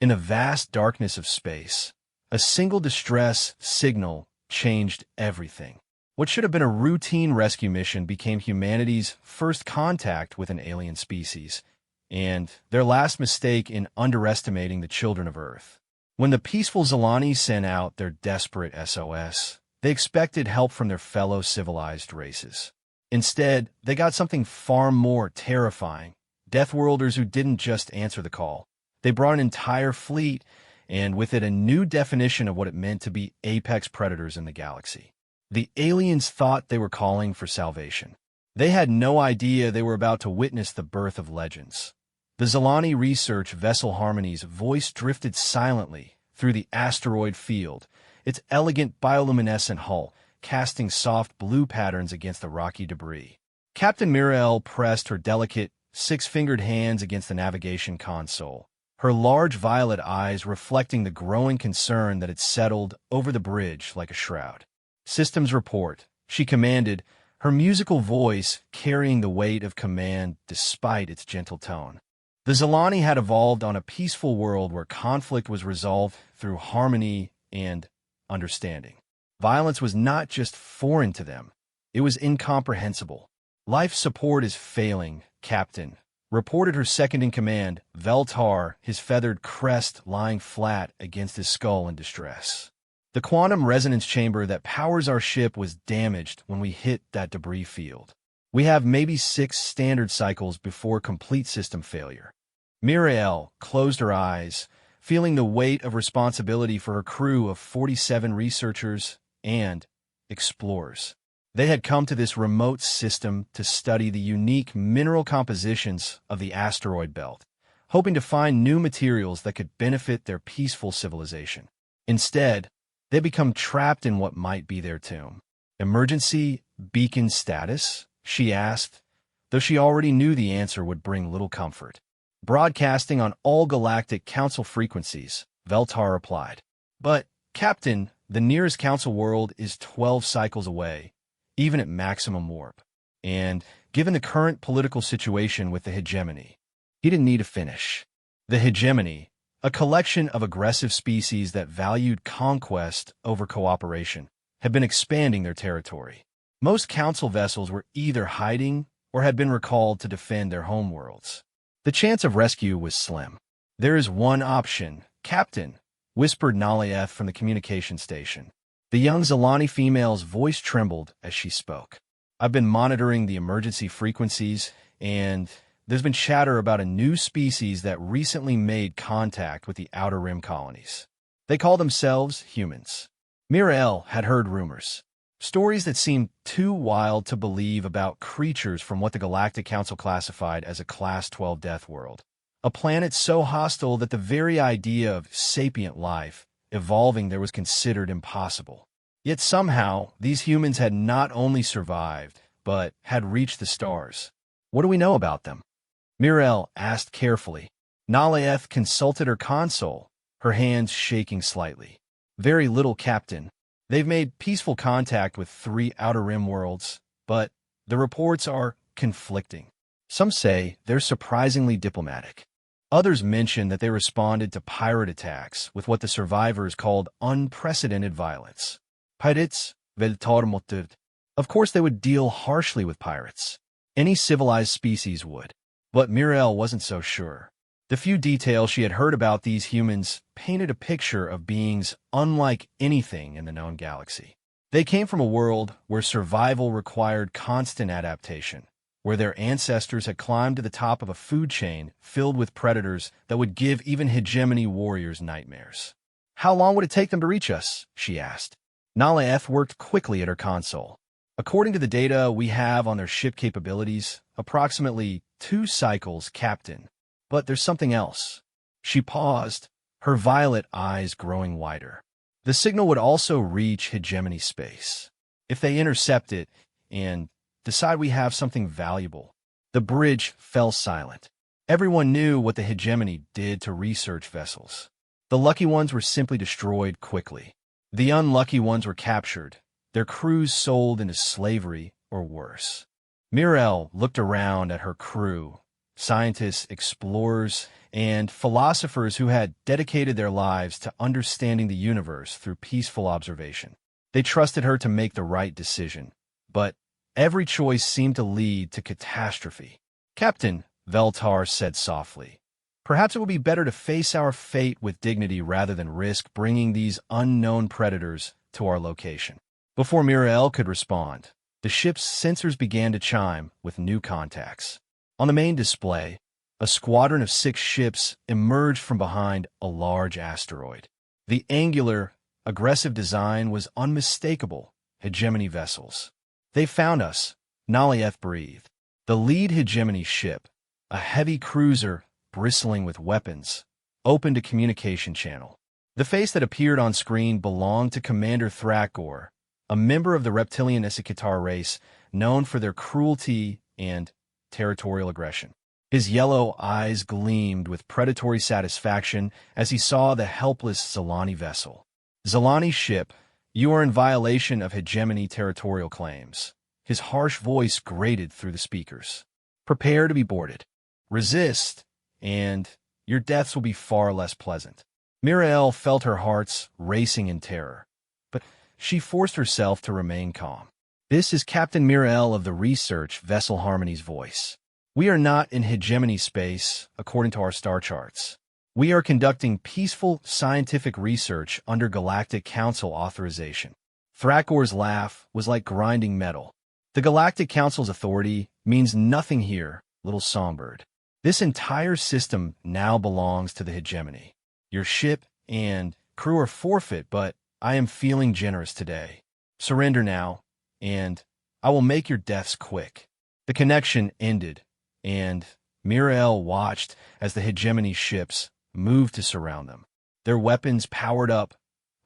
In the vast darkness of space, a single distress signal changed everything. What should have been a routine rescue mission became humanity's first contact with an alien species, and their last mistake in underestimating the children of Earth. When the peaceful Zilani sent out their desperate SOS, they expected help from their fellow civilized races. Instead, they got something far more terrifying. Deathworlders who didn't just answer the call. They brought an entire fleet, and with it a new definition of what it meant to be apex predators in the galaxy. The aliens thought they were calling for salvation. They had no idea they were about to witness the birth of legends. The Zilani research vessel Harmony's voice drifted silently through the asteroid field, its elegant bioluminescent hull casting soft blue patterns against the rocky debris. Captain Mirael pressed her delicate, six-fingered hands against the navigation console, her large violet eyes reflecting the growing concern that had settled over the bridge like a shroud. "Systems report," she commanded, her musical voice carrying the weight of command despite its gentle tone. The Zilani had evolved on a peaceful world where conflict was resolved through harmony and understanding. Violence was not just foreign to them, it was incomprehensible. "Life support is failing, Captain," reported her second-in-command, Veltar, his feathered crest lying flat against his skull in distress. "The quantum resonance chamber that powers our ship was damaged when we hit that debris field. We have maybe 6 standard cycles before complete system failure." Mirael closed her eyes, feeling the weight of responsibility for her crew of 47 researchers and explorers. They had come to this remote system to study the unique mineral compositions of the asteroid belt, hoping to find new materials that could benefit their peaceful civilization. Instead, they become trapped in what might be their tomb. "Emergency beacon status?" she asked, though she already knew the answer would bring little comfort. "Broadcasting on all galactic council frequencies," Veltar replied. "But, Captain, the nearest council world is 12 cycles away, even at maximum warp. And, given the current political situation with the hegemony," he didn't need to finish. The hegemony, a collection of aggressive species that valued conquest over cooperation, had been expanding their territory. Most council vessels were either hiding or had been recalled to defend their homeworlds. The chance of rescue was slim. "There is one option, Captain," whispered Nalaeth from the communication station. The young Zilani female's voice trembled as she spoke. "I've been monitoring the emergency frequencies, and there's been chatter about a new species that recently made contact with the Outer Rim colonies. They call themselves humans." Mirael had heard rumors. Stories that seemed too wild to believe about creatures from what the Galactic Council classified as a Class 12 death world. A planet so hostile that the very idea of sapient life evolving there was considered impossible. Yet somehow, these humans had not only survived, but had reached the stars. "What do we know about them?" Mirael asked carefully. Nalaeth consulted her console, her hands shaking slightly. "Very little, Captain. They've made peaceful contact with 3 Outer Rim worlds, but the reports are conflicting. Some say they're surprisingly diplomatic. Others mention that they responded to pirate attacks with what the survivors called unprecedented violence. Pirates, Veltar. Of course they would deal harshly with pirates. Any civilized species would. But Mirael wasn't so sure. The few details she had heard about these humans painted a picture of beings unlike anything in the known galaxy. They came from a world where survival required constant adaptation, where their ancestors had climbed to the top of a food chain filled with predators that would give even hegemony warriors nightmares. "How long would it take them to reach us?" she asked. Nalaeth worked quickly at her console. "According to the data we have on their ship capabilities, approximately 2 cycles, Captain. But there's something else." She paused, her violet eyes growing wider. "The signal would also reach hegemony space. If they intercept it and decide we have something valuable." The bridge fell silent. Everyone knew what the hegemony did to research vessels. The lucky ones were simply destroyed quickly. The unlucky ones were captured, their crews sold into slavery or worse. Mirael looked around at her crew, scientists, explorers, and philosophers who had dedicated their lives to understanding the universe through peaceful observation. They trusted her to make the right decision, but every choice seemed to lead to catastrophe. "Captain," Veltar said softly, "perhaps it would be better to face our fate with dignity rather than risk bringing these unknown predators to our location." Before Mirael could respond, the ship's sensors began to chime with new contacts. On the main display, a squadron of 6 ships emerged from behind a large asteroid. The angular, aggressive design was unmistakable. Hegemony vessels. "They found us," Nalieth breathed. The lead hegemony ship, a heavy cruiser bristling with weapons, opened a communication channel. The face that appeared on screen belonged to Commander Thrakor, a member of the reptilian Issakitar race known for their cruelty and territorial aggression. His yellow eyes gleamed with predatory satisfaction as he saw the helpless Zalani vessel. "Zalani ship, you are in violation of hegemony territorial claims." His harsh voice grated through the speakers. "Prepare to be boarded. Resist, and your deaths will be far less pleasant." Mirael felt her heart's racing in terror, but she forced herself to remain calm. "This is Captain Mirael of the research vessel Harmony's voice. We are not in hegemony space, according to our star charts. We are conducting peaceful scientific research under Galactic Council authorization." Thrakor's laugh was like grinding metal. "The Galactic Council's authority means nothing here, little songbird. This entire system now belongs to the hegemony. Your ship and crew are forfeit, but I am feeling generous today. Surrender now, and I will make your deaths quick." The connection ended, and Mirael watched as the hegemony ships moved to surround them. Their weapons powered up,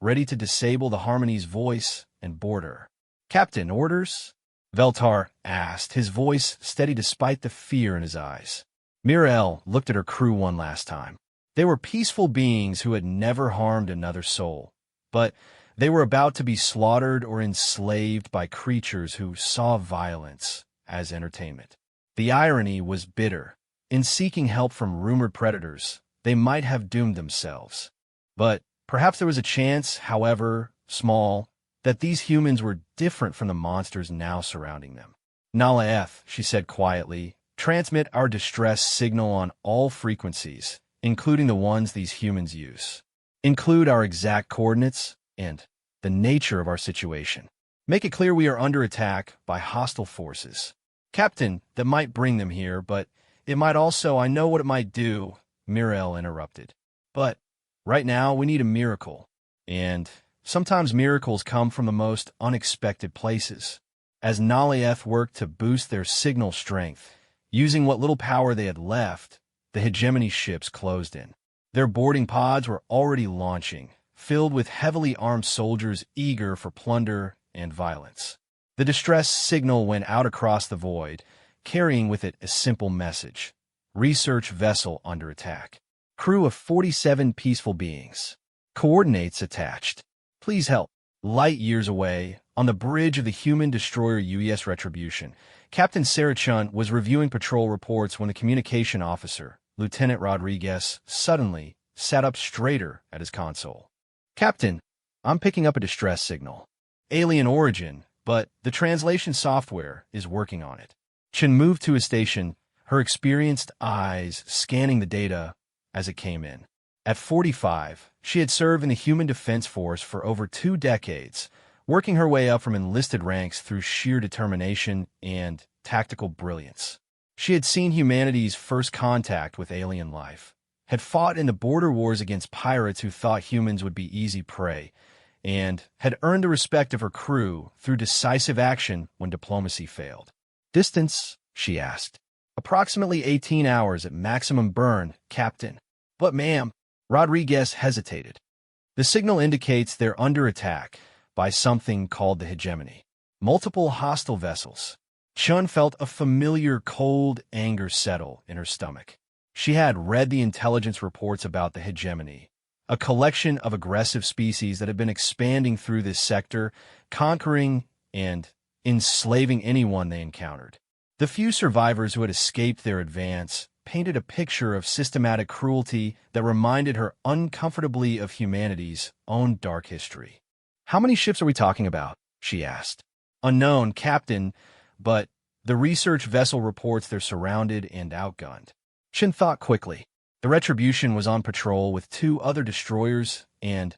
ready to disable the Harmony's voice and board her. "Captain, orders?" Veltar asked, his voice steady despite the fear in his eyes. Mirael looked at her crew one last time. They were peaceful beings who had never harmed another soul, but they were about to be slaughtered or enslaved by creatures who saw violence as entertainment. The irony was bitter. In seeking help from rumored predators, they might have doomed themselves. But perhaps there was a chance, however small, that these humans were different from the monsters now surrounding them. "Nalaeth," she said quietly, "transmit our distress signal on all frequencies, including the ones these humans use. Include our exact coordinates and the nature of our situation. Make it clear we are under attack by hostile forces." "Captain, that might bring them here, but it might also, I know what it might do," Mirael interrupted. "But right now we need a miracle, and sometimes miracles come from the most unexpected places." As Nalieth worked to boost their signal strength, using what little power they had left, the hegemony ships closed in. Their boarding pods were already launching, filled with heavily armed soldiers eager for plunder and violence. The distress signal went out across the void, carrying with it a simple message: research vessel under attack. Crew of 47 peaceful beings. Coordinates attached. Please help. Light years away, on the bridge of the human destroyer UES Retribution, Captain Sarachun was reviewing patrol reports when the communication officer, Lieutenant Rodriguez, suddenly sat up straighter at his console. "Captain, I'm picking up a distress signal. Alien origin, but the translation software is working on it." Chen moved to his station, her experienced eyes scanning the data as it came in. At 45, she had served in the Human Defense Force for over 2 decades, working her way up from enlisted ranks through sheer determination and tactical brilliance. She had seen humanity's first contact with alien life, had fought in the border wars against pirates who thought humans would be easy prey, and had earned the respect of her crew through decisive action when diplomacy failed. "Distance?" she asked. "Approximately 18 hours at maximum burn, Captain." "But ma'am," Rodriguez hesitated. "The signal indicates they're under attack by something called the hegemony. Multiple hostile vessels." Chun felt a familiar cold anger settle in her stomach. She had read the intelligence reports about the hegemony, a collection of aggressive species that had been expanding through this sector, conquering and enslaving anyone they encountered. The few survivors who had escaped their advance painted a picture of systematic cruelty that reminded her uncomfortably of humanity's own dark history. "How many ships are we talking about?" she asked. "Unknown, Captain, but the research vessel reports they're surrounded and outgunned." Chen thought quickly. The Retribution was on patrol with 2 other destroyers and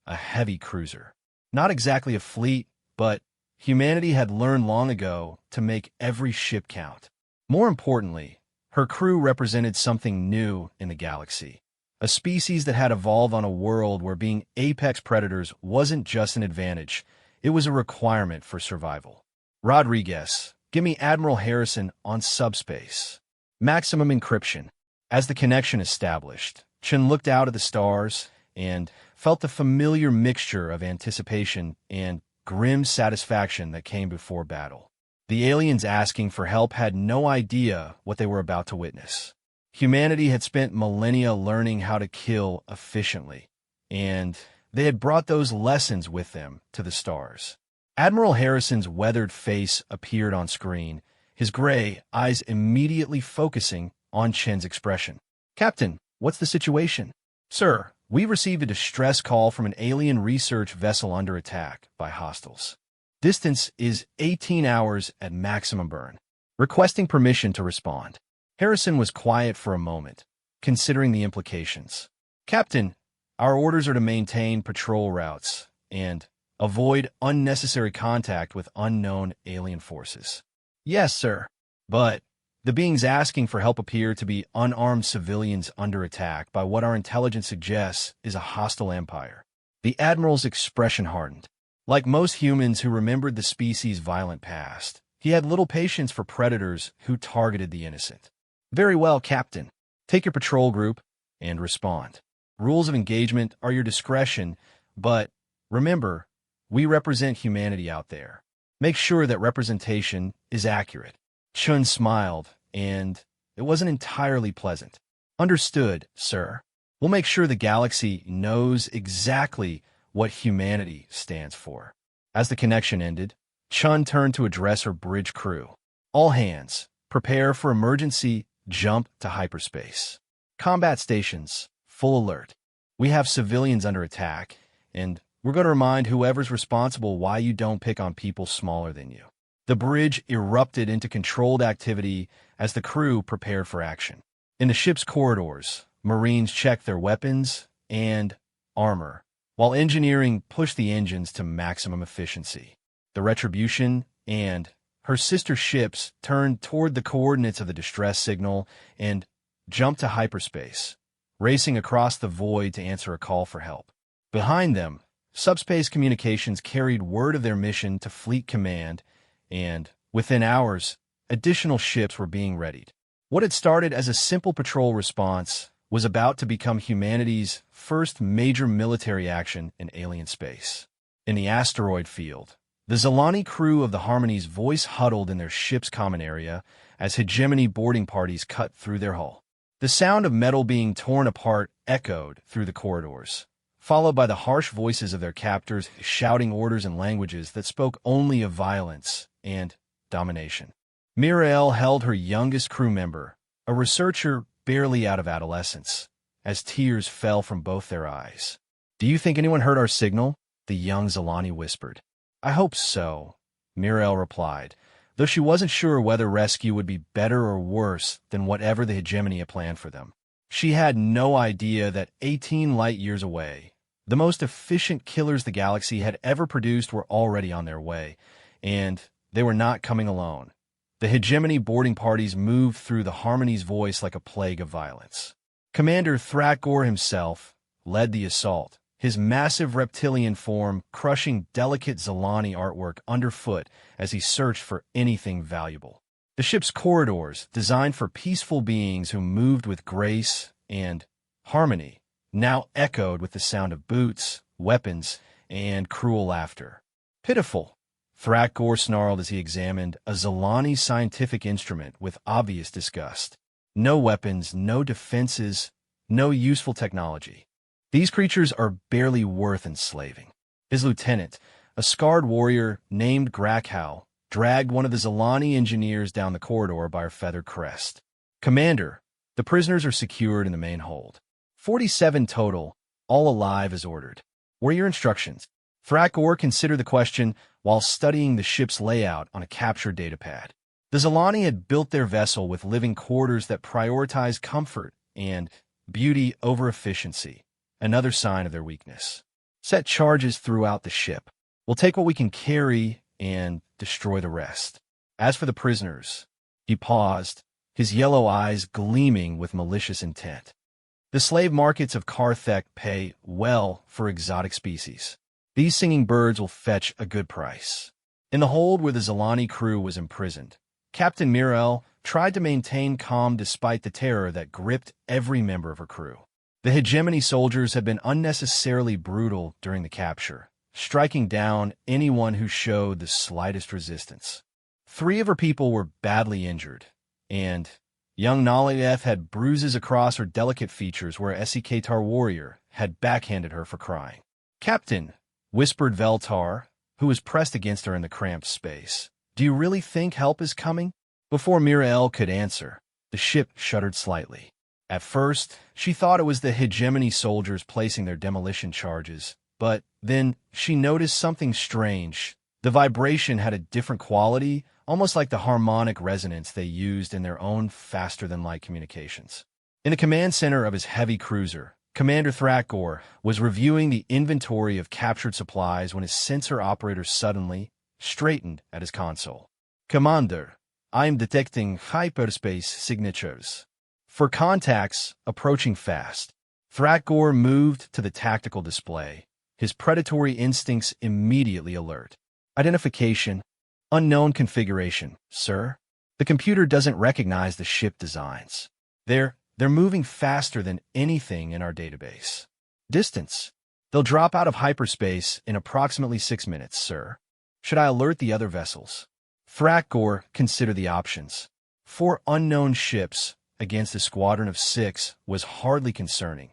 a heavy cruiser. Not exactly a fleet, but humanity had learned long ago to make every ship count. More importantly, her crew represented something new in the galaxy. A species that had evolved on a world where being apex predators wasn't just an advantage, it was a requirement for survival. "Rodriguez, give me Admiral Harrison on subspace. Maximum encryption." As the connection established, Chen looked out at the stars and felt the familiar mixture of anticipation and grim satisfaction that came before battle. The aliens asking for help had no idea what they were about to witness. Humanity had spent millennia learning how to kill efficiently, and they had brought those lessons with them to the stars. Admiral Harrison's weathered face appeared on screen, his gray eyes immediately focusing on Chen's expression. "Captain, what's the situation?" "Sir, we received a distress call from an alien research vessel under attack by hostiles. Distance is 18 hours at maximum burn. Requesting permission to respond." Harrison was quiet for a moment, considering the implications. "Captain, our orders are to maintain patrol routes and avoid unnecessary contact with unknown alien forces." "Yes, sir." "But the beings asking for help appear to be unarmed civilians under attack by what our intelligence suggests is a hostile empire." The Admiral's expression hardened. Like most humans who remembered the species' violent past, he had little patience for predators who targeted the innocent. "Very well, Captain. Take your patrol group and respond. Rules of engagement are your discretion, but remember, we represent humanity out there. Make sure that representation is accurate." Chun smiled, and it wasn't entirely pleasant. "Understood, sir. We'll make sure the galaxy knows exactly what humanity stands for." As the connection ended, Chun turned to address her bridge crew. "All hands, prepare for emergency jump to hyperspace. Combat stations, full alert. We have civilians under attack, and we're going to remind whoever's responsible why you don't pick on people smaller than you." The bridge erupted into controlled activity as the crew prepared for action. In the ship's corridors, Marines checked their weapons and armor, while engineering pushed the engines to maximum efficiency. The Retribution and her sister ships turned toward the coordinates of the distress signal and jumped to hyperspace, racing across the void to answer a call for help. Behind them, subspace communications carried word of their mission to Fleet Command, and within hours, additional ships were being readied. What had started as a simple patrol response was about to become humanity's first major military action in alien space. In the asteroid field, the Zalani crew of the Harmony's voice huddled in their ship's common area as hegemony boarding parties cut through their hull. The sound of metal being torn apart echoed through the corridors, followed by the harsh voices of their captors shouting orders in languages that spoke only of violence and domination. Mirael held her youngest crew member, a researcher barely out of adolescence, as tears fell from both their eyes. "Do you think anyone heard our signal?" the young Zalani whispered. "I hope so," Mirael replied, though she wasn't sure whether rescue would be better or worse than whatever the hegemony had planned for them. She had no idea that 18 light-years away, the most efficient killers the galaxy had ever produced were already on their way, and they were not coming alone. The hegemony boarding parties moved through the Harmony's voice like a plague of violence. Commander Thrakgor himself led the assault, his massive reptilian form crushing delicate Zalani artwork underfoot as he searched for anything valuable. The ship's corridors, designed for peaceful beings who moved with grace and harmony, now echoed with the sound of boots, weapons, and cruel laughter. "Pitiful," Thrakgor snarled as he examined a Zalani scientific instrument with obvious disgust. "No weapons, no defenses, no useful technology. These creatures are barely worth enslaving." His lieutenant, a scarred warrior named Grakhow, dragged one of the Zalani engineers down the corridor by her feathered crest. "Commander, The prisoners are secured in the main hold. 47 total, all alive as ordered. What are your instructions? Thrakor considered the question while studying the ship's layout on a captured datapad. The Zalani had built their vessel with living quarters that prioritized comfort and beauty over efficiency, another sign of their weakness. Set charges throughout the ship. We'll take what we can carry and destroy the rest. As for the prisoners, he paused, his yellow eyes gleaming with malicious intent. The slave markets of Karthek pay well for exotic species. These singing birds will fetch a good price. In the hold where the Zalani crew was imprisoned, Captain Mirel tried to maintain calm despite the terror that gripped every member of her crew. The hegemony soldiers had been unnecessarily brutal during the capture, striking down anyone who showed the slightest resistance. 3 of her people were badly injured, and young Naliev had bruises across her delicate features where a Esikatar warrior had backhanded her for crying. "Captain," whispered Veltar, who was pressed against her in the cramped space, "do you really think help is coming?" Before Mirael could answer, the ship shuddered slightly. At first, she thought it was the hegemony soldiers placing their demolition charges, but then she noticed something strange. The vibration had a different quality, almost like the harmonic resonance they used in their own faster-than-light communications. In the command center of his heavy cruiser, Commander Thrakor was reviewing the inventory of captured supplies when his sensor operator suddenly straightened at his console. "Commander, I'm detecting hyperspace signatures. For contacts approaching fast." Thrakor moved to the tactical display, his predatory instincts immediately alert. "Identification, unknown configuration, sir. The computer doesn't recognize the ship designs. They're moving faster than anything in our database. Distance, they'll drop out of hyperspace in approximately 6 minutes, sir. Should I alert the other vessels?" Thrakor considered the options. 4 unknown ships against a squadron of 6 was hardly concerning,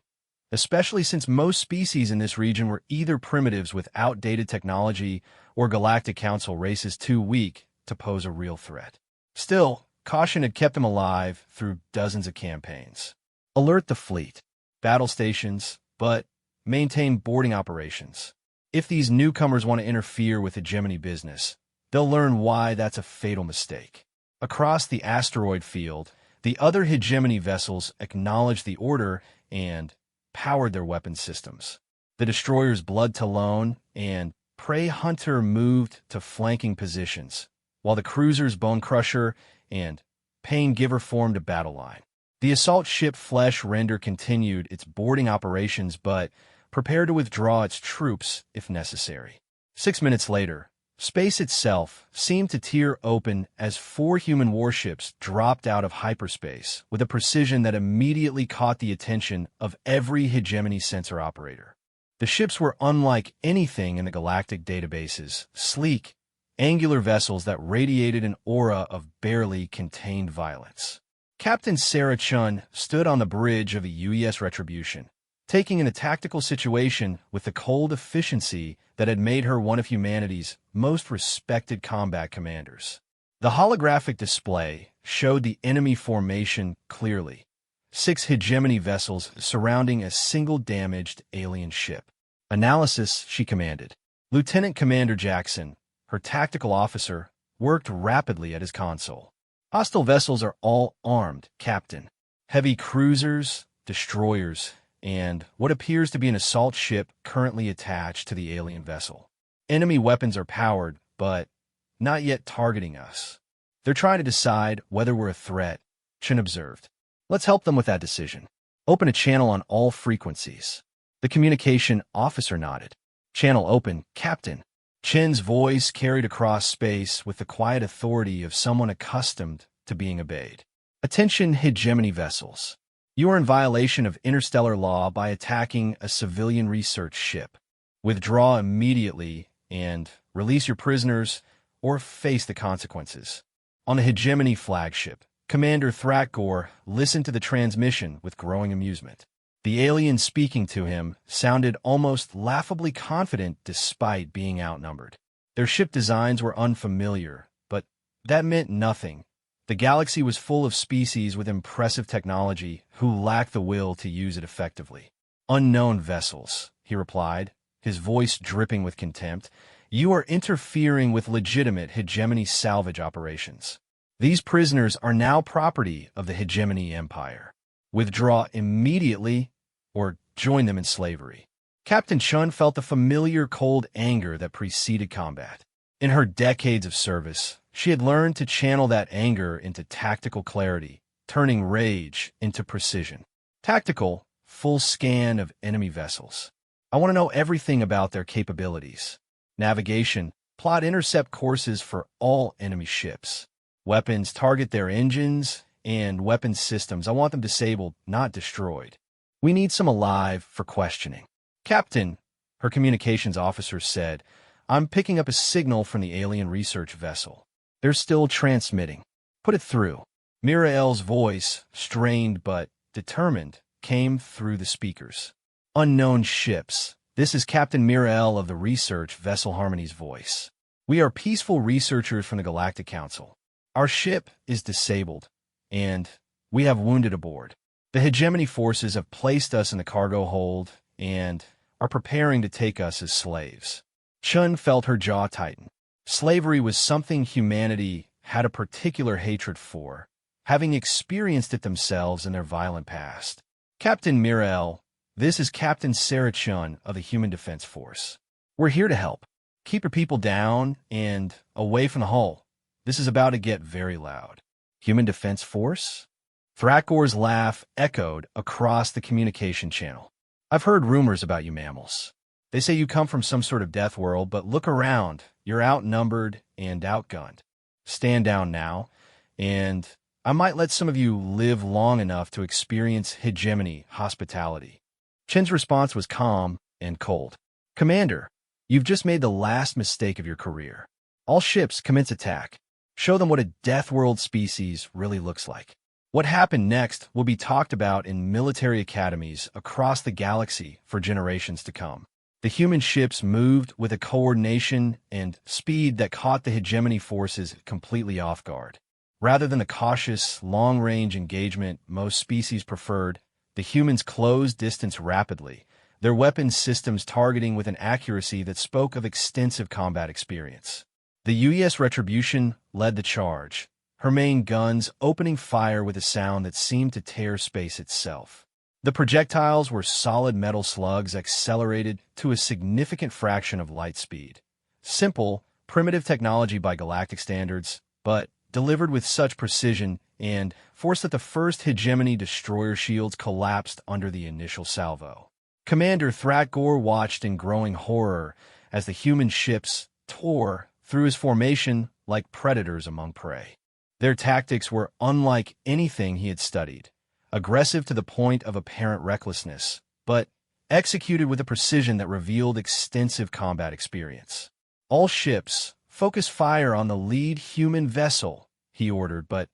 especially since most species in this region were either primitives with outdated technology or Galactic Council races too weak to pose a real threat. Still, caution had kept him alive through dozens of campaigns. Alert the fleet, battle stations, but maintain boarding operations. If these newcomers want to interfere with hegemony business, they'll learn why that's a fatal mistake. Across the asteroid field, the other hegemony vessels acknowledged the order and powered their weapon systems. The destroyers Blood Talon and Prey Hunter moved to flanking positions, while the cruisers Bone Crusher and Pain Giver formed a battle line. The assault ship Flesh Render continued its boarding operations but prepared to withdraw its troops if necessary. 6 minutes later, space itself seemed to tear open as 4 human warships dropped out of hyperspace with a precision that immediately caught the attention of every hegemony sensor operator. The ships were unlike anything in the galactic databases, sleek, angular vessels that radiated an aura of barely contained violence. Captain Sarah Chun stood on the bridge of a UES Retribution, taking in a tactical situation with the cold efficiency that had made her one of humanity's most respected combat commanders. The holographic display showed the enemy formation clearly. 6 hegemony vessels surrounding a single damaged alien ship. "Analysis," she commanded. Lieutenant Commander Jackson, her tactical officer, worked rapidly at his console. "Hostile vessels are all armed, Captain. Heavy cruisers, destroyers, and what appears to be an assault ship currently attached to the alien vessel. Enemy weapons are powered, but not yet targeting us. They're trying to decide whether we're a threat," Chen observed. "Let's help them with that decision. Open a channel on all frequencies." The communication officer nodded. "Channel open, Captain." Chen's voice carried across space with the quiet authority of someone accustomed to being obeyed. "Attention, hegemony vessels. You are in violation of interstellar law by attacking a civilian research ship. Withdraw immediately and release your prisoners or face the consequences." On the hegemony flagship, Commander Thrakor listened to the transmission with growing amusement. The alien speaking to him sounded almost laughably confident despite being outnumbered. Their ship designs were unfamiliar, but that meant nothing. The galaxy was full of species with impressive technology who lacked the will to use it effectively. Unknown vessels, he replied, his voice dripping with contempt. You are interfering with legitimate hegemony salvage operations. These prisoners are now property of the hegemony empire. Withdraw immediately or join them in slavery. Captain Chun felt the familiar cold anger that preceded combat. In her decades of service, she had learned to channel that anger into tactical clarity, turning rage into precision. Tactical, full scan of enemy vessels. I want to know everything about their capabilities. Navigation, plot intercept courses for all enemy ships. Weapons, target their engines and weapons systems. I want them disabled, not destroyed. We need some alive for questioning. Captain, her communications officer said, I'm picking up a signal from the alien research vessel. They're still transmitting. Put it through. Mirael's voice, strained but determined, came through the speakers. Unknown ships. This is Captain Mirael of the research vessel Harmony's voice. We are peaceful researchers from the Galactic Council. Our ship is disabled, and we have wounded aboard. The hegemony forces have placed us in the cargo hold and are preparing to take us as slaves. Chun felt her jaw tighten. Slavery was something humanity had a particular hatred for, having experienced it themselves in their violent past. Captain Mirael, this is Captain Sarah Chun of the Human Defense Force. We're here to help. Keep your people down and away from the hull. This is about to get very loud. Human Defense Force? Thrakgor's laugh echoed across the communication channel. I've heard rumors about you mammals. They say you come from some sort of death world, but look around. You're outnumbered and outgunned. Stand down now, and I might let some of you live long enough to experience hegemony hospitality. Chin's response was calm and cold. Commander, you've just made the last mistake of your career. All ships commence attack. Show them what a death world species really looks like. What happened next will be talked about in military academies across the galaxy for generations to come. The human ships moved with a coordination and speed that caught the hegemony forces completely off guard. Rather than the cautious, long-range engagement most species preferred, the humans closed distance rapidly, their weapons systems targeting with an accuracy that spoke of extensive combat experience. The UES Retribution led the charge, her main guns opening fire with a sound that seemed to tear space itself. The projectiles were solid metal slugs accelerated to a significant fraction of light speed. Simple, primitive technology by galactic standards, but delivered with such precision and force that the first hegemony destroyer shields collapsed under the initial salvo. Commander Thrakgor watched in growing horror as the human ships tore through his formation like predators among prey. Their tactics were unlike anything he had studied. Aggressive to the point of apparent recklessness, but executed with a precision that revealed extensive combat experience. All ships, focus fire on the lead human vessel, he ordered, but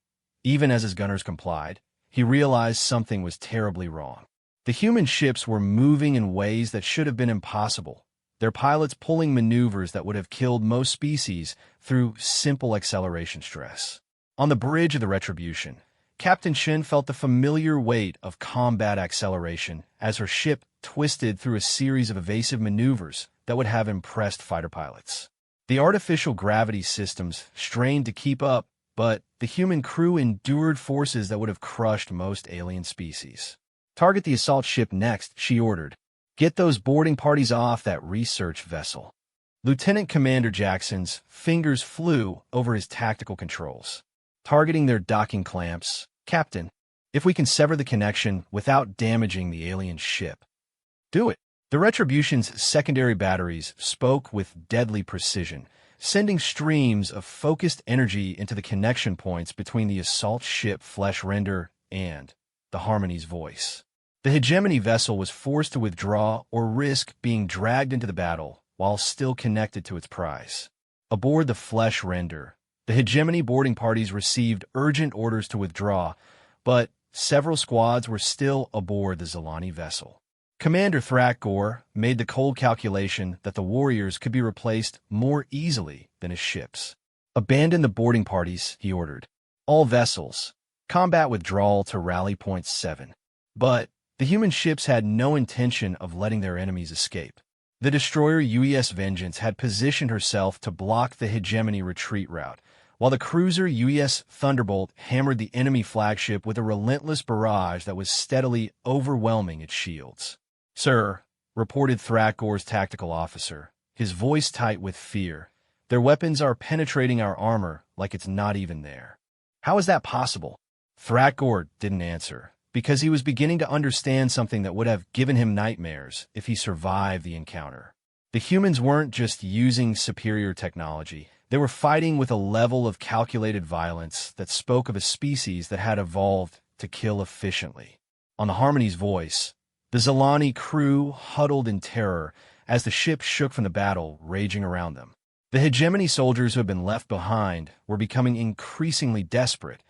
even as his gunners complied, he realized something was terribly wrong. The human ships were moving in ways that should have been impossible, their pilots pulling maneuvers that would have killed most species through simple acceleration stress. On the bridge of the Retribution, Captain Shin felt the familiar weight of combat acceleration as her ship twisted through a series of evasive maneuvers that would have impressed fighter pilots. The artificial gravity systems strained to keep up, but the human crew endured forces that would have crushed most alien species. Target the assault ship next, she ordered. Get those boarding parties off that research vessel. Lieutenant Commander Jackson's fingers flew over his tactical controls. Targeting their docking clamps. Captain, if we can sever the connection without damaging the alien ship. Do it. The Retribution's secondary batteries spoke with deadly precision, sending streams of focused energy into the connection points between the assault ship Flesh Render and the Harmony's voice. The hegemony vessel was forced to withdraw or risk being dragged into the battle while still connected to its prize. Aboard the Flesh Render, the hegemony boarding parties received urgent orders to withdraw, but several squads were still aboard the Zilani vessel. Commander Thrakgor made the cold calculation that the warriors could be replaced more easily than his ships. Abandon the boarding parties, he ordered. All vessels. Combat withdrawal to rally point 7. But the human ships had no intention of letting their enemies escape. The destroyer UES Vengeance had positioned herself to block the hegemony retreat route, while the cruiser UES Thunderbolt hammered the enemy flagship with a relentless barrage that was steadily overwhelming its shields. "Sir," reported Thrakgor's tactical officer, his voice tight with fear, "their weapons are penetrating our armor like it's not even there." "How is that possible?" Thrakgor didn't answer, because he was beginning to understand something that would have given him nightmares if he survived the encounter. The humans weren't just using superior technology. They were fighting with a level of calculated violence that spoke of a species that had evolved to kill efficiently. On the Harmony's voice, the Zalani crew huddled in terror as the ship shook from the battle raging around them. The hegemony soldiers who had been left behind were becoming increasingly desperate,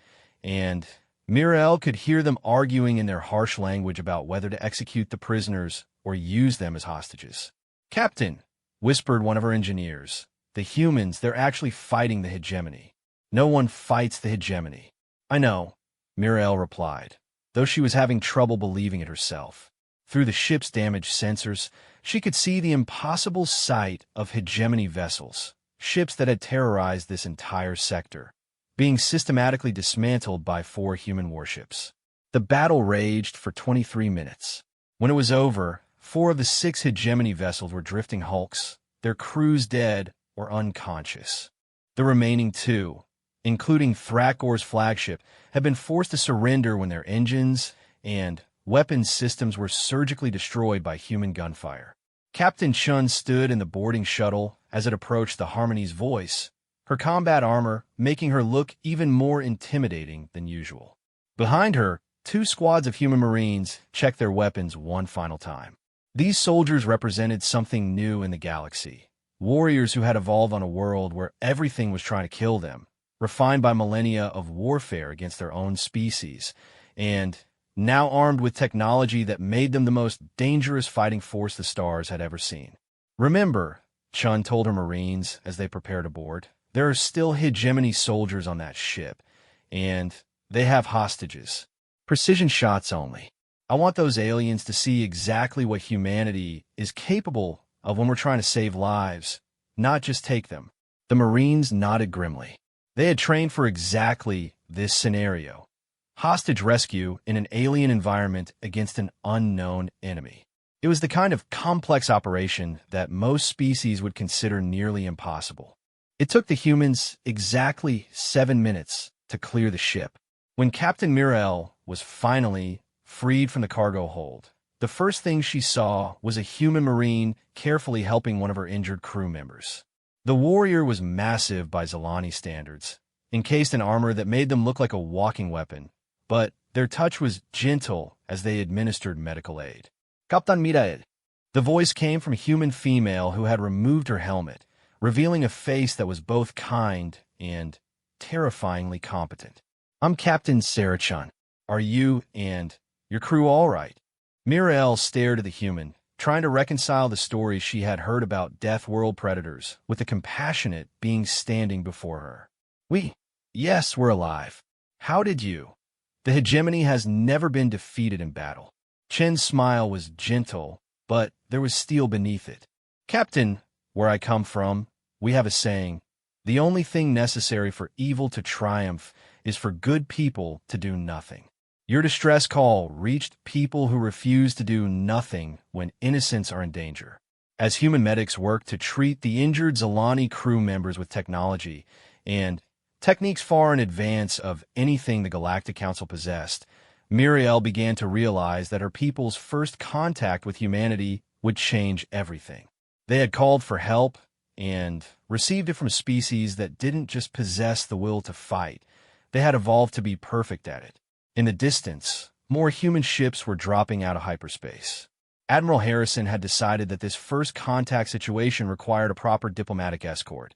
and Mirael could hear them arguing in their harsh language about whether to execute the prisoners or use them as hostages. "Captain," whispered one of her engineers, "the humans, they're actually fighting the hegemony." "No one fights the hegemony." "I know," Mirael replied, though she was having trouble believing it herself. Through the ship's damaged sensors, she could see the impossible sight of hegemony vessels, ships that had terrorized this entire sector, being systematically dismantled by 4 human warships. The battle raged for 23 minutes. When it was over, 4 of the 6 hegemony vessels were drifting hulks, their crews dead or unconscious. The remaining 2, including Thrakgor's flagship, had been forced to surrender when their engines and weapons systems were surgically destroyed by human gunfire. Captain Chun stood in the boarding shuttle as it approached the Harmony's voice, her combat armor making her look even more intimidating than usual. Behind her, 2 squads of human marines checked their weapons one final time. These soldiers represented something new in the galaxy. Warriors who had evolved on a world where everything was trying to kill them, refined by millennia of warfare against their own species, and now armed with technology that made them the most dangerous fighting force the stars had ever seen. "Remember," Chun told her Marines as they prepared to board, "there are still hegemony soldiers on that ship, and they have hostages. Precision shots only. I want those aliens to see exactly what humanity is capable of when we're trying to save lives, not just take them." The Marines nodded grimly. They had trained for exactly this scenario. Hostage rescue in an alien environment against an unknown enemy. It was the kind of complex operation that most species would consider nearly impossible. It took the humans exactly 7 minutes to clear the ship. When Captain Mirael was finally freed from the cargo hold, the first thing she saw was a human marine carefully helping one of her injured crew members. The warrior was massive by Zalani standards, encased in armor that made them look like a walking weapon, but their touch was gentle as they administered medical aid. "Captain Mirael." The voice came from a human female who had removed her helmet, revealing a face that was both kind and terrifyingly competent. "I'm Captain Sarah Chun. Are you and your crew all right?" Mirael stared at the human, trying to reconcile the stories she had heard about Deathworld predators with the compassionate being standing before her. Yes, we're alive. How did you?" "The hegemony has never been defeated in battle." Chen's smile was gentle, but there was steel beneath it. "Captain, where I come from, we have a saying, the only thing necessary for evil to triumph is for good people to do nothing. Your distress call reached people who refuse to do nothing when innocents are in danger. As human medics work to treat the injured Zalani crew members with technology and techniques far in advance of anything the Galactic Council possessed, Miriel began to realize that her people's first contact with humanity would change everything. They had called for help and received it from a species that didn't just possess the will to fight, they had evolved to be perfect at it. In the distance, more human ships were dropping out of hyperspace. Admiral Harrison had decided that this first contact situation required a proper diplomatic escort,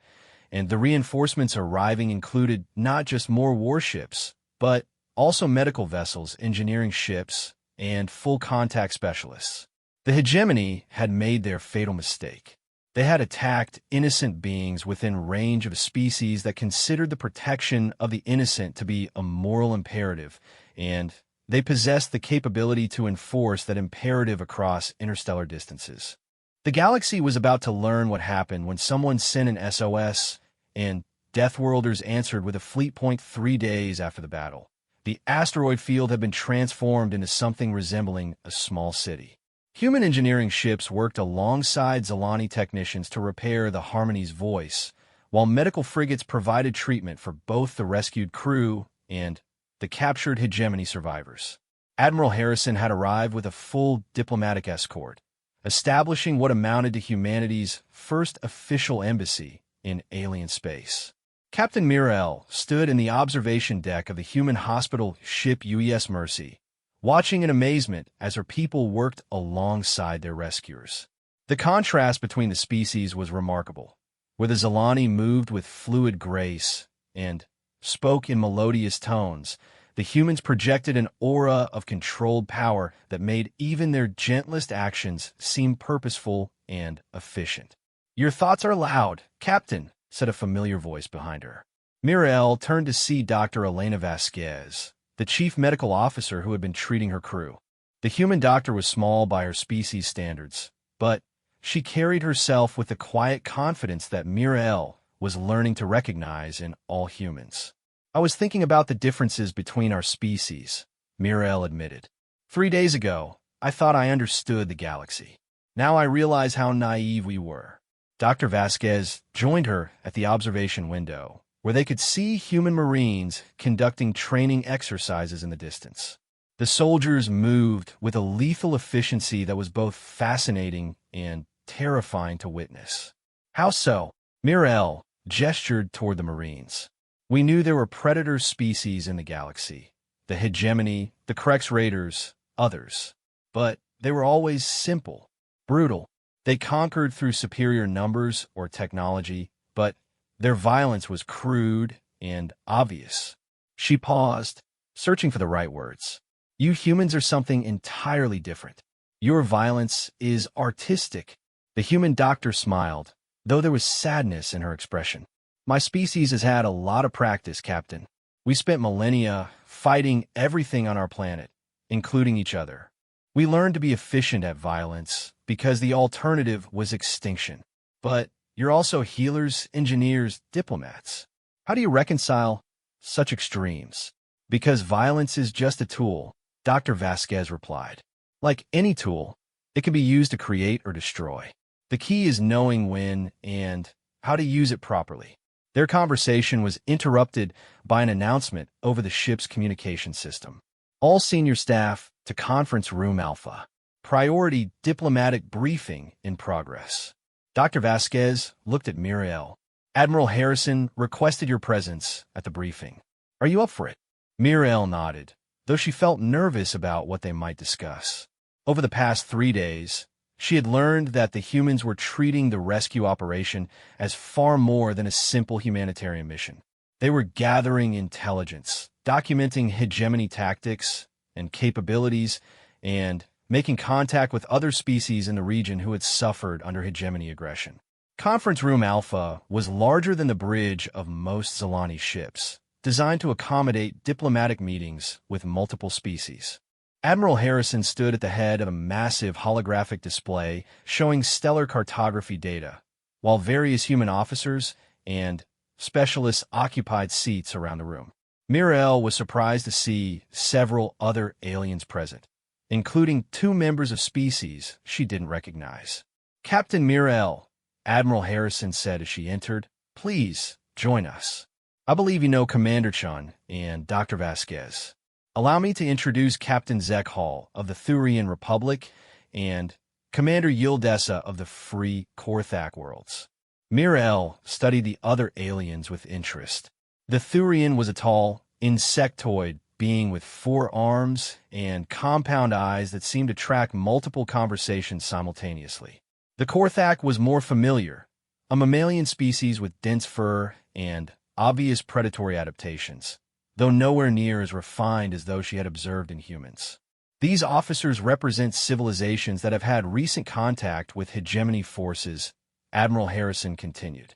and the reinforcements arriving included not just more warships, but also medical vessels, engineering ships, and full contact specialists. The hegemony had made their fatal mistake. They had attacked innocent beings within range of a species that considered the protection of the innocent to be a moral imperative, and they possessed the capability to enforce that imperative across interstellar distances. The galaxy was about to learn what happened when someone sent an SOS, and Deathworlders answered with a fleet point 3 days after the battle. The asteroid field had been transformed into something resembling a small city. Human engineering ships worked alongside Zilani technicians to repair the Harmony's voice, while medical frigates provided treatment for both the rescued crew and the captured hegemony survivors. Admiral Harrison had arrived with a full diplomatic escort, establishing what amounted to humanity's first official embassy in alien space. Captain Mirel stood in the observation deck of the human hospital ship UES Mercy, watching in amazement as her people worked alongside their rescuers. The contrast between the species was remarkable, where the Zilani moved with fluid grace and spoke in melodious tones. The humans projected an aura of controlled power that made even their gentlest actions seem purposeful and efficient. "Your thoughts are loud, Captain," said a familiar voice behind her. Mirel turned to see Dr. Elena Vasquez, the chief medical officer who had been treating her crew. The human doctor was small by her species standards, but she carried herself with the quiet confidence that Mirel was learning to recognize in all humans. "I was thinking about the differences between our species," Mirel admitted. 3 days ago, I thought I understood the galaxy. Now I realize how naive we were." Dr. Vasquez joined her at the observation window, where they could see human Marines conducting training exercises in the distance. The soldiers moved with a lethal efficiency that was both fascinating and terrifying to witness. "How so?" Mirel gestured toward the Marines. "We knew there were predator species in the galaxy, the hegemony, the Krex Raiders, others. But they were always simple, brutal. They conquered through superior numbers or technology, but their violence was crude and obvious." She paused, searching for the right words. "You humans are something entirely different. Your violence is artistic." The human doctor smiled, though there was sadness in her expression. "My species has had a lot of practice, Captain. We spent millennia fighting everything on our planet, including each other. We learned to be efficient at violence because the alternative was extinction. But you're also healers, engineers, diplomats. How do you reconcile such extremes?" "Because violence is just a tool," Dr. Vasquez replied. "Like any tool, it can be used to create or destroy. The key is knowing when and how to use it properly." Their conversation was interrupted by an announcement over the ship's communication system. "All senior staff to Conference Room Alpha. Priority diplomatic briefing in progress." Dr. Vasquez looked at Mirel. "Admiral Harrison requested your presence at the briefing. Are you up for it?" Mirel nodded, though she felt nervous about what they might discuss. Over the past 3 days, she had learned that the humans were treating the rescue operation as far more than a simple humanitarian mission. They were gathering intelligence, documenting hegemony tactics and capabilities, and making contact with other species in the region who had suffered under hegemony aggression. Conference Room Alpha was larger than the bridge of most Zilani ships, designed to accommodate diplomatic meetings with multiple species. Admiral Harrison stood at the head of a massive holographic display showing stellar cartography data, while various human officers and specialists occupied seats around the room. Mirel was surprised to see several other aliens present, including 2 members of species she didn't recognize. "Captain Mirel," Admiral Harrison said as she entered, "please join us. I believe you know Commander Chun and Dr. Vasquez. Allow me to introduce Captain Zek Hall of the Thurian Republic and Commander Yildessa of the Free Korthak Worlds." Mirel studied the other aliens with interest. The Thurian was a tall, insectoid being with 4 arms and compound eyes that seemed to track multiple conversations simultaneously. The Korthak was more familiar, a mammalian species with dense fur and obvious predatory adaptations, though nowhere near as refined as those she had observed in humans. These officers represent civilizations that have had recent contact with hegemony forces Admiral Harrison continued.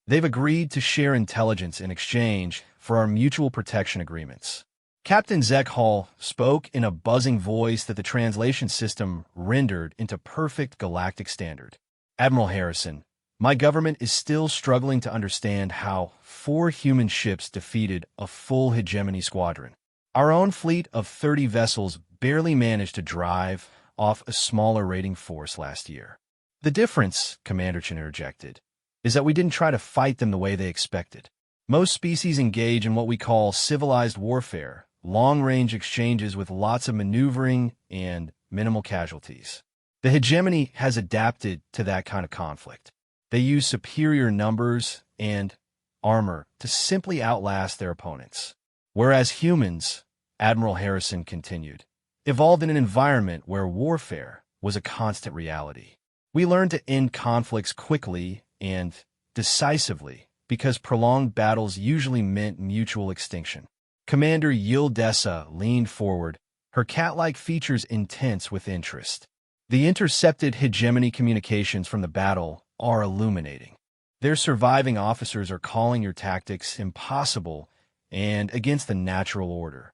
They've agreed to share intelligence in exchange for our mutual protection agreements. Captain Zekhal spoke in a buzzing voice that the translation system rendered into perfect galactic standard. Admiral Harrison, my government is still struggling to understand how 4 human ships defeated a full hegemony squadron. Our own fleet of 30 vessels barely managed to drive off a smaller raiding force last year. The difference, Commander Chen interjected, is that we didn't try to fight them the way they expected. Most species engage in what we call civilized warfare, long-range exchanges with lots of maneuvering and minimal casualties. The hegemony has adapted to that kind of conflict. They use superior numbers and armor to simply outlast their opponents. Whereas humans, Admiral Harrison continued, evolved in an environment where warfare was a constant reality. We learned to end conflicts quickly and decisively because prolonged battles usually meant mutual extinction. Commander Yildessa leaned forward, her cat-like features intense with interest. The intercepted hegemony communications from the battle are illuminating. Their surviving officers are calling your tactics impossible and against the natural order.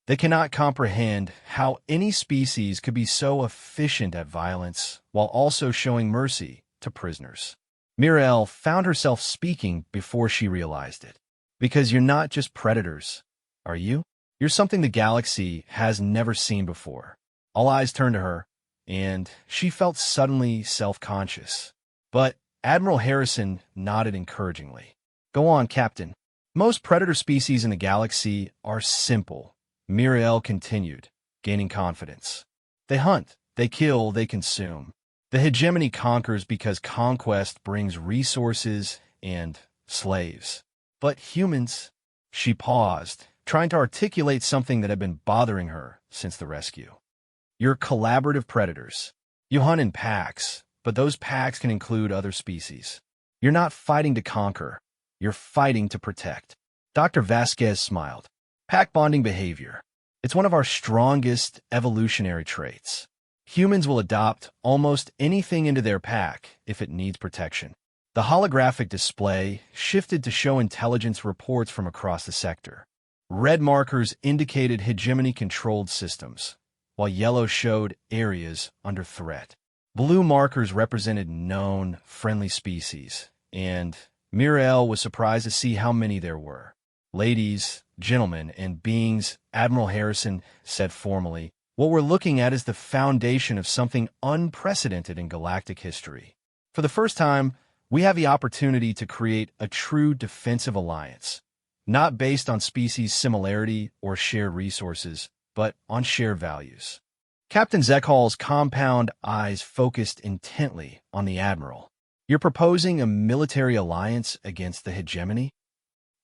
They cannot comprehend how any species could be so efficient at violence while also showing mercy to prisoners. Mirel found herself speaking before she realized it. Because you're not just predators, are you? You're something the galaxy has never seen before. All eyes turned to her, and she felt suddenly self-conscious. But Admiral Harrison nodded encouragingly. Go on, Captain. Most predator species in the galaxy are simple, Mirel continued, gaining confidence. They hunt, they kill, they consume. The hegemony conquers because conquest brings resources and slaves. But humans, she paused, trying to articulate something that had been bothering her since the rescue. You're collaborative predators. You hunt in packs, but those packs can include other species. You're not fighting to conquer. You're fighting to protect. Dr. Vasquez smiled. Pack bonding behavior. It's one of our strongest evolutionary traits. Humans will adopt almost anything into their pack if it needs protection. The holographic display shifted to show intelligence reports from across the sector. Red markers indicated hegemony-controlled systems, while yellow showed areas under threat. Blue markers represented known, friendly species, and Mirel was surprised to see how many there were. Ladies, gentlemen, and beings, Admiral Harrison said formally, what we're looking at is the foundation of something unprecedented in galactic history. For the first time, we have the opportunity to create a true defensive alliance, not based on species similarity or shared resources, but on shared values. Captain Zekhal's compound eyes focused intently on the Admiral. You're proposing a military alliance against the hegemony?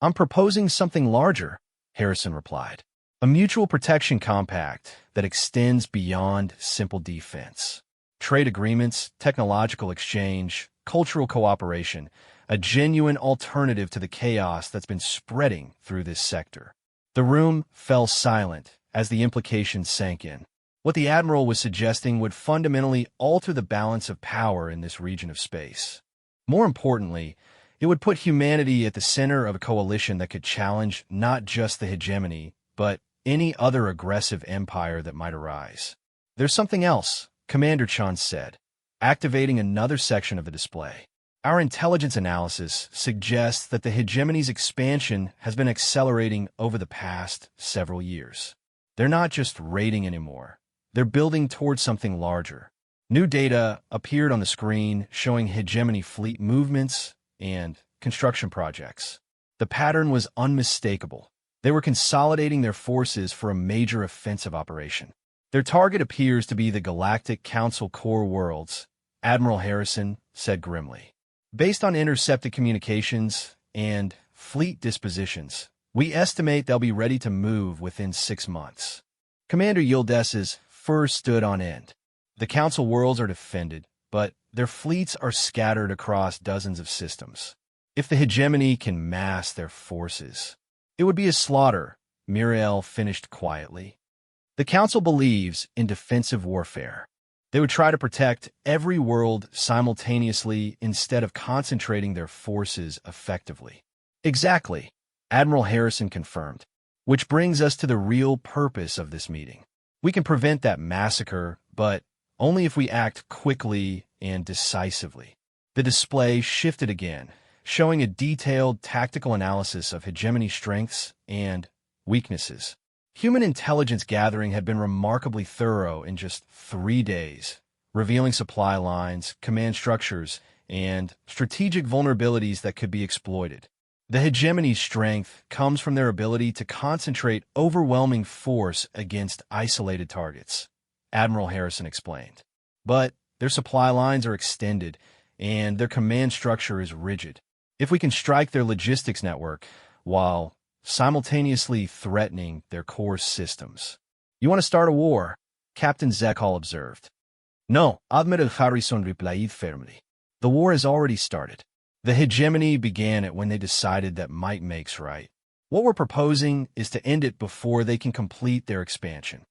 I'm proposing something larger, Harrison replied. A mutual protection compact that extends beyond simple defense. Trade agreements, technological exchange, cultural cooperation, a genuine alternative to the chaos that's been spreading through this sector. The room fell silent as the implications sank in. What the Admiral was suggesting would fundamentally alter the balance of power in this region of space. More importantly, it would put humanity at the center of a coalition that could challenge not just the hegemony, but any other aggressive empire that might arise. There's something else, Commander Chan said, activating another section of the display. Our intelligence analysis suggests that the hegemony's expansion has been accelerating over the past several years. They're not just raiding anymore. They're building towards something larger. New data appeared on the screen showing hegemony fleet movements and construction projects. The pattern was unmistakable. They were consolidating their forces for a major offensive operation. Their target appears to be the Galactic Council core worlds, Admiral Harrison said grimly. Based on intercepted communications and fleet dispositions, we estimate they'll be ready to move within 6 months. Commander Yildessa's fur stood on end. The Council worlds are defended, but their fleets are scattered across dozens of systems. If the hegemony can mass their forces, it would be a slaughter, Mirel finished quietly. The Council believes in defensive warfare. They would try to protect every world simultaneously instead of concentrating their forces effectively. Exactly, Admiral Harrison confirmed. Which brings us to the real purpose of this meeting. We can prevent that massacre, but only if we act quickly and decisively. The display shifted again, showing a detailed tactical analysis of hegemony strengths and weaknesses. Human intelligence gathering had been remarkably thorough in just 3 days, revealing supply lines, command structures, and strategic vulnerabilities that could be exploited. The hegemony's strength comes from their ability to concentrate overwhelming force against isolated targets, Admiral Harrison explained. But their supply lines are extended, and their command structure is rigid. If we can strike their logistics network, while simultaneously threatening their core systems. You want to start a war? Captain Zekal observed. No, Admiral Harrison replied firmly. The war has already started. The hegemony began it when they decided that might makes right. What we're proposing is to end it before they can complete their expansion.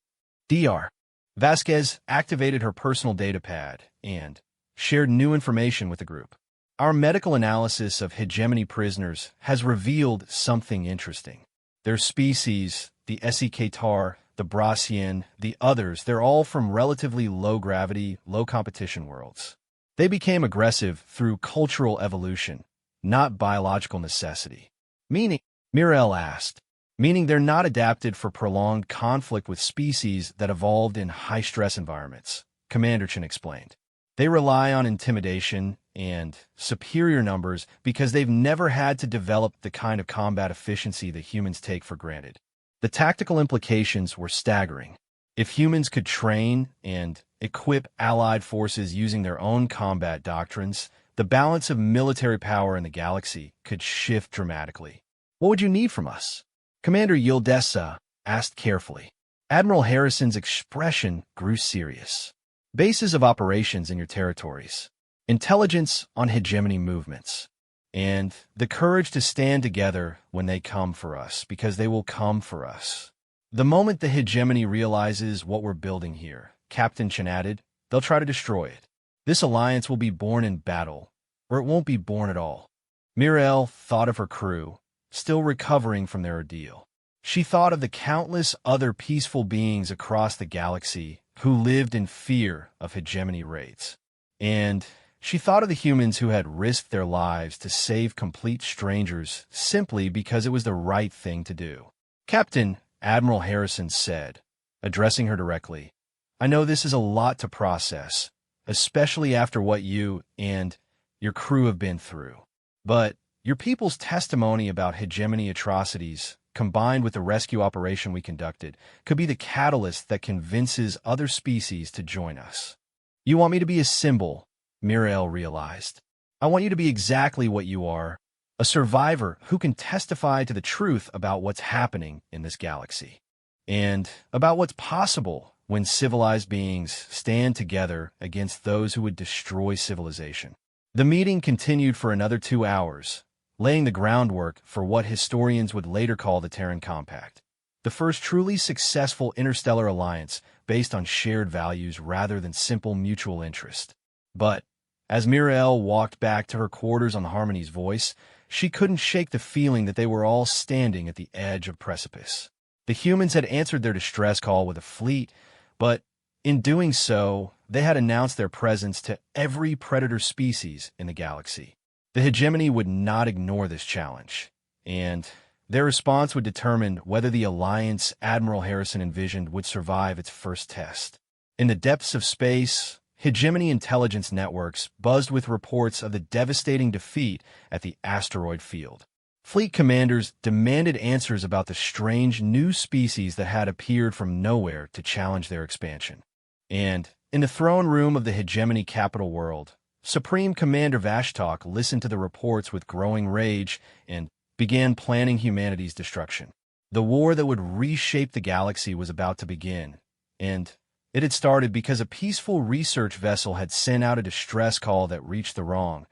Dr. Vasquez activated her personal data pad and shared new information with the group. Our medical analysis of hegemony prisoners has revealed something interesting. Their species, the Esikatar, the Brassian, the others, they're all from relatively low-gravity, low-competition worlds. They became aggressive through cultural evolution, not biological necessity. Meaning, Mirel asked, meaning they're not adapted for prolonged conflict with species that evolved in high-stress environments, Commander Chen explained. They rely on intimidation and superior numbers because they've never had to develop the kind of combat efficiency that humans take for granted. The tactical implications were staggering. If humans could train and equip allied forces using their own combat doctrines, the balance of military power in the galaxy could shift dramatically. What would you need from us? Commander Yildessa asked carefully. Admiral Harrison's expression grew serious. Bases of operations in your territories, intelligence on hegemony movements, and the courage to stand together when they come for us, because they will come for us. The moment the hegemony realizes what we're building here, Captain Chen added, they'll try to destroy it. This alliance will be born in battle, or it won't be born at all. Mirel thought of her crew, still recovering from their ordeal. She thought of the countless other peaceful beings across the galaxy who lived in fear of hegemony raids. And she thought of the humans who had risked their lives to save complete strangers simply because it was the right thing to do. Captain, Admiral Harrison said, addressing her directly, I know this is a lot to process, especially after what you and your crew have been through. But your people's testimony about hegemony atrocities, combined with the rescue operation we conducted, could be the catalyst that convinces other species to join us. You want me to be a symbol, Mirel realized. I want you to be exactly what you are, a survivor who can testify to the truth about what's happening in this galaxy, and about what's possible when civilized beings stand together against those who would destroy civilization. The meeting continued for another 2 hours, laying the groundwork for what historians would later call the Terran Compact, the first truly successful interstellar alliance based on shared values rather than simple mutual interest. But as Mirel walked back to her quarters on Harmony's voice, she couldn't shake the feeling that they were all standing at the edge of precipice. The humans had answered their distress call with a fleet, but in doing so, they had announced their presence to every predator species in the galaxy. The hegemony would not ignore this challenge, and their response would determine whether the alliance Admiral Harrison envisioned would survive its first test. In the depths of space, hegemony intelligence networks buzzed with reports of the devastating defeat at the asteroid field. Fleet commanders demanded answers about the strange new species that had appeared from nowhere to challenge their expansion. And in the throne room of the hegemony capital world, Supreme Commander Vashtok listened to the reports with growing rage and began planning humanity's destruction. The war that would reshape the galaxy was about to begin, and it had started because a peaceful research vessel had sent out a distress call that reached the wrong,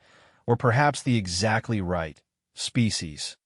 or perhaps the exactly right, species.